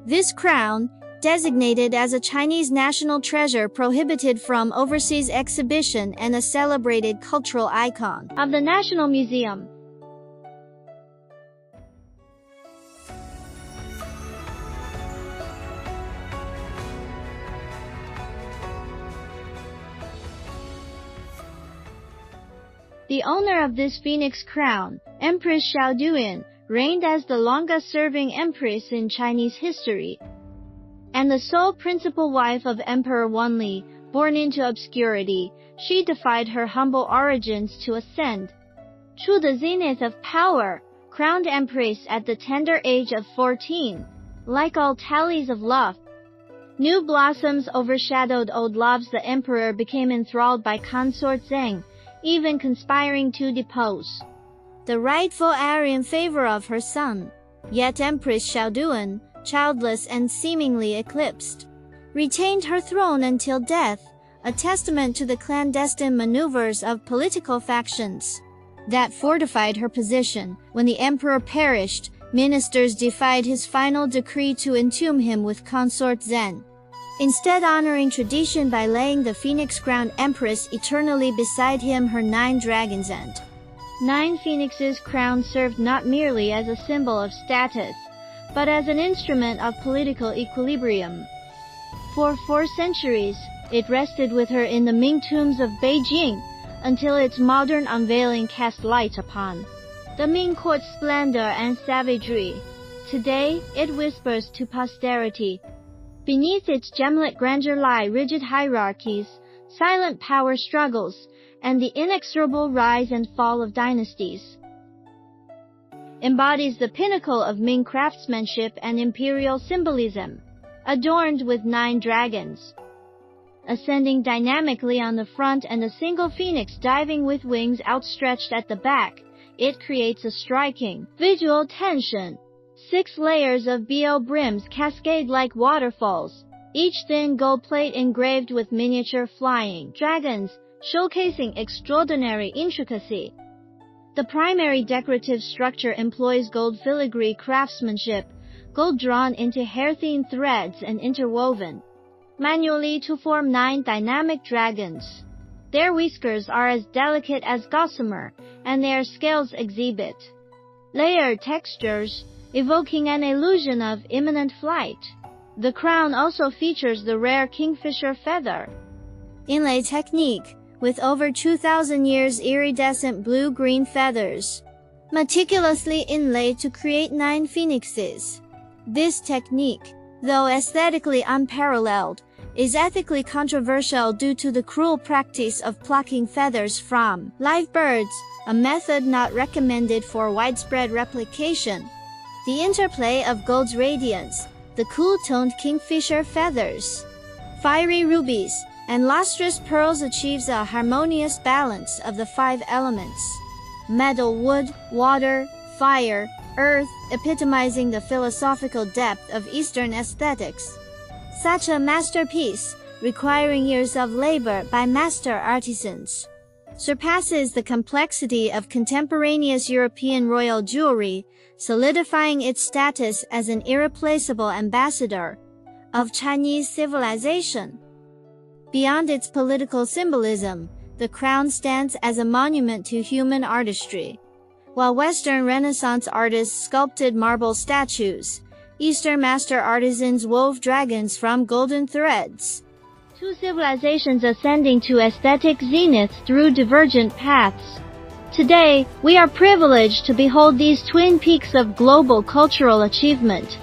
This crown, designated as a Chinese national treasure, prohibited from overseas exhibition and a celebrated cultural icon of the National Museum. The owner of this phoenix crown, Empress Xiaoduan, reigned as the longest-serving empress in Chinese history, and the sole principal wife of Emperor Wanli. Born into obscurity, she defied her humble origins to ascend to the zenith of power, crowned empress at the tender age of 14. Like all tallies of love, new blossoms overshadowed old loves. The emperor became enthralled by consort Zheng, even conspiring to depose the rightful heir in favor of her son. Yet Empress Xiaoduan, childless and seemingly eclipsed, retained her throne until death, a testament to the clandestine maneuvers of political factions that fortified her position. When the emperor perished, ministers defied his final decree to entomb him with consort Zhen, instead honoring tradition by laying the phoenix-crowned empress eternally beside him, her 9 dragons and 9 phoenixes crown served not merely as a symbol of status, but as an instrument of political equilibrium. For 4 centuries, it rested with her in the Ming tombs of Beijing, until its modern unveiling cast light upon the Ming court's splendor and savagery. Today, it whispers to posterity. Beneath its gemlet grandeur lie rigid hierarchies, silent power struggles, and the inexorable rise and fall of dynasties. Embodies the pinnacle of Ming craftsmanship and imperial symbolism, adorned with 9 dragons ascending dynamically on the front and a single phoenix diving with wings outstretched at the back. It creates a striking visual tension. 6 layers of BO brims cascade like waterfalls, each thin gold plate engraved with miniature flying dragons, showcasing extraordinary intricacy. The primary decorative structure employs gold filigree craftsmanship, gold drawn into hair-thin threads and interwoven manually to form 9 dynamic dragons. Their whiskers are as delicate as gossamer, and their scales exhibit layered textures, evoking an illusion of imminent flight. The crown also features the rare kingfisher feather inlay technique, with over 2,000 years iridescent blue-green feathers meticulously inlaid to create 9 phoenixes. This technique, though aesthetically unparalleled, is ethically controversial due to the cruel practice of plucking feathers from live birds, a method not recommended for widespread replication. The interplay of gold's radiance, the cool-toned kingfisher feathers, fiery rubies, and lustrous pearls achieves a harmonious balance of the 5 elements: metal, wood, water, fire, earth, epitomizing the philosophical depth of Eastern aesthetics. Such a masterpiece, requiring years of labor by master artisans, surpasses the complexity of contemporaneous European royal jewelry, solidifying its status as an irreplaceable ambassador of Chinese civilization. Beyond its political symbolism, the crown stands as a monument to human artistry. While Western Renaissance artists sculpted marble statues, Eastern master artisans wove dragons from golden threads. 2 civilizations ascending to aesthetic zenith through divergent paths. Today, we are privileged to behold these twin peaks of global cultural achievement.